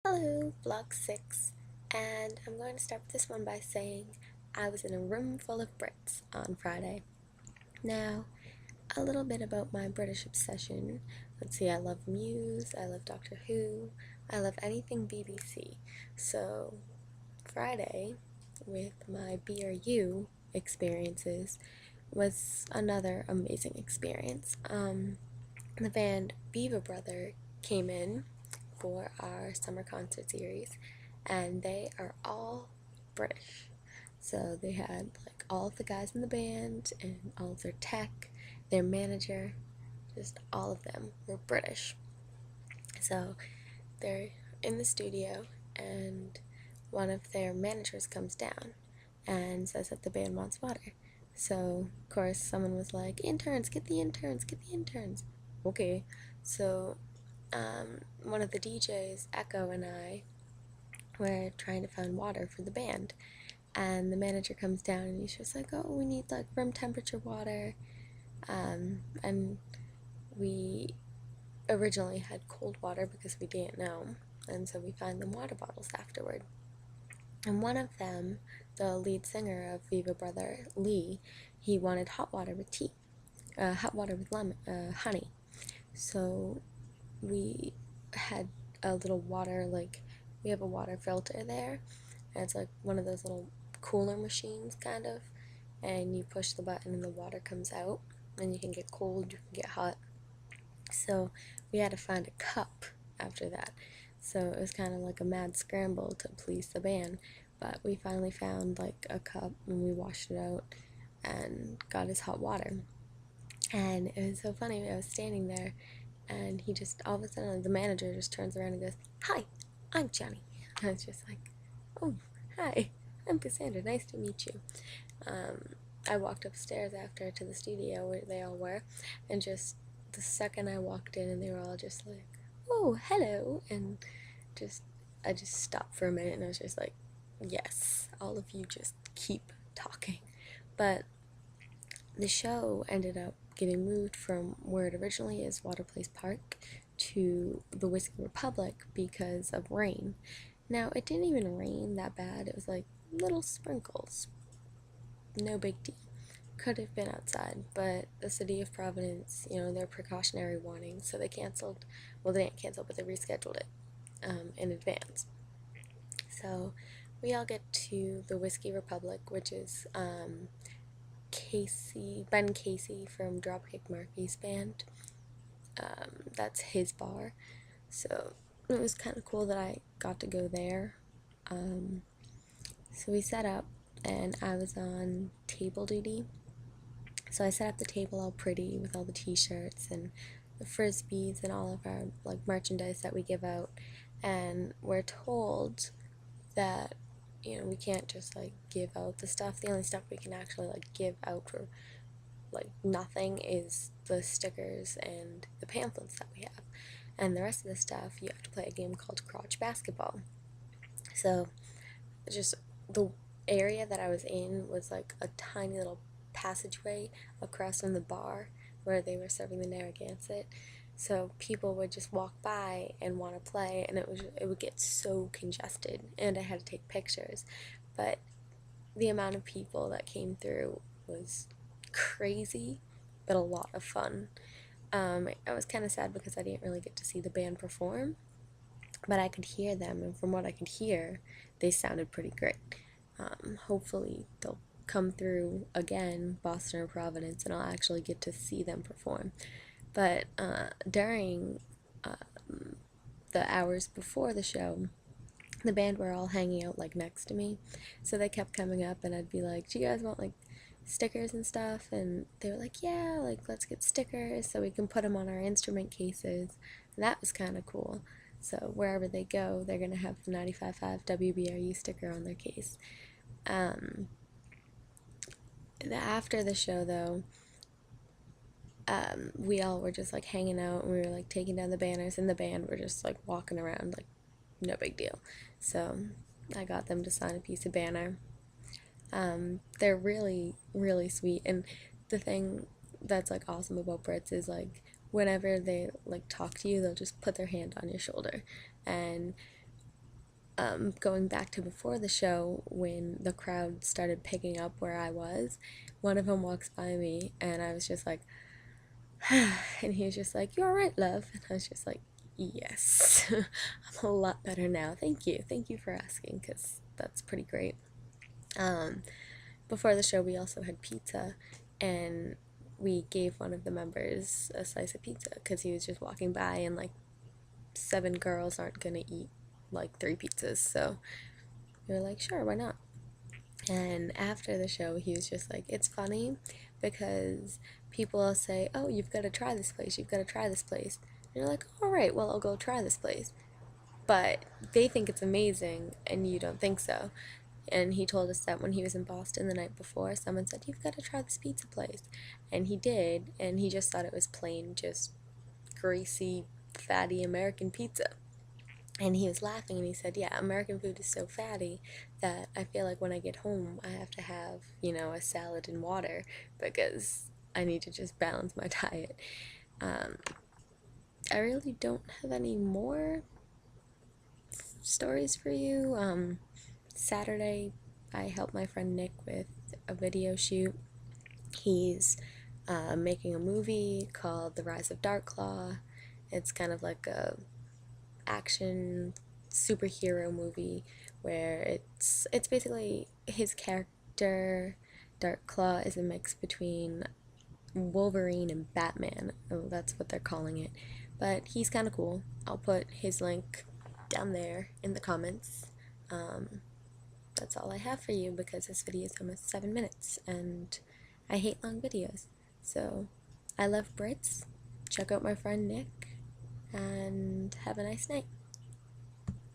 Hello, vlog 6, and I'm going to start this one by saying I was in a room full of Brits on Friday. Now, a little bit about my British obsession. Let's see, I love Muse, I love Doctor Who, I love anything BBC. So, Friday, with my BRU experiences, was another amazing experience. The band Viva Brother came in for our summer concert series, and they are all British. So they had like all of the guys in the band and all of their tech, their manager, just all of them were British. So they're in the studio, and one of their managers comes down and says that the band wants water. So, of course, someone was like, interns, get the interns, get the interns. Okay, so one of the DJs, Echo, and I were trying to find water for the band, and the manager comes down and he's just like, oh, we need like room temperature water, and we originally had cold water because we didn't know, and so we found them water bottles afterward. And one of them, the lead singer of Viva Brother, Lee, he wanted hot water with tea, hot water with lemon, honey. So we had a little water, like, we have a water filter there, and it's like one of those little cooler machines, kind of, and you push the button and the water comes out, and you can get cold, you can get hot. So we had to find a cup after that. So it was kind of like a mad scramble to please the band, but we finally found like a cup, and we washed it out and got his hot water. And it was so funny, I was standing there, and he just, all of a sudden, the manager just turns around and goes, hi, I'm Johnny. I was just like, oh, hi, I'm Cassandra, nice to meet you. I walked upstairs after to the studio where they all were, and just the second I walked in, and they were all just like, oh, hello, and I just stopped for a minute, and I was just like, yes, all of you just keep talking. But the show ended up getting moved from where it originally is, Water Place Park, to the Whiskey Republic because of rain. Now, it didn't even rain that bad. It was like little sprinkles. No big deal. Could have been outside, but the city of Providence, their precautionary warning, so they canceled. Well, they didn't cancel, but they rescheduled it in advance. So we all get to the Whiskey Republic, which is Ben Casey from Dropkick Murphys band. That's his bar. So it was kind of cool that I got to go there. So we set up, and I was on table duty. So I set up the table all pretty with all the t-shirts and the frisbees and all of our like merchandise that we give out. And we're told that we can't just like give out the stuff. The only stuff we can actually like give out for like nothing is the stickers and the pamphlets that we have, and the rest of the stuff you have to play a game called crotch basketball. So just the area that I was in was like a tiny little passageway across from the bar where they were serving the Narragansett. So people would just walk by and want to play, and it would get so congested, and I had to take pictures. But the amount of people that came through was crazy, but a lot of fun. I was kind of sad because I didn't really get to see the band perform, but I could hear them, and from what I could hear, they sounded pretty great. Hopefully they'll come through again, Boston or Providence, and I'll actually get to see them perform. But during the hours before the show, the band were all hanging out like next to me, so they kept coming up, and I'd be like, do you guys want like stickers and stuff? And they were like, yeah, like let's get stickers so we can put them on our instrument cases, and that was kind of cool. So wherever they go, they're gonna have the 95.5 WBRU sticker on their case. After the show though, we all were just like hanging out, and we were like taking down the banners, and the band were just like walking around like no big deal. So I got them to sign a piece of banner. They're really, really sweet, and the thing that's like awesome about Brits is like whenever they like talk to you, they'll just put their hand on your shoulder, and going back to before the show, when the crowd started picking up where I was, one of them walks by me and I was just like, and he was just like, "You all right, love?" And I was just like, "Yes." I'm a lot better now. Thank you for asking, because that's pretty great. um, Before the show, we also had pizza, and we gave one of the members a slice of pizza because he was just walking by, and like 7 girls aren't gonna eat like 3 pizzas, so we were like, sure, why not? And after the show, he was just like, it's funny because people will say, oh, you've got to try this place, you've got to try this place. And you're like, all right, well, I'll go try this place. But they think it's amazing, and you don't think so. And he told us that when he was in Boston the night before, someone said, you've got to try this pizza place. And he did, and he just thought it was plain, just greasy, fatty American pizza. And he was laughing and he said, yeah, American food is so fatty that I feel like when I get home, I have to have, a salad and water because I need to just balance my diet. Um, I really don't have any more stories for you. Saturday, I helped my friend Nick with a video shoot. He's making a movie called The Rise of Darklaw. It's kind of like a action superhero movie where it's basically his character Darkclaw is a mix between Wolverine and Batman. Oh, that's what they're calling it. But he's kind of cool. I'll put his link down there in the comments. That's all I have for you because this video is almost 7 minutes and I hate long videos. So I love Brits. Check out my friend Nick and have a nice night.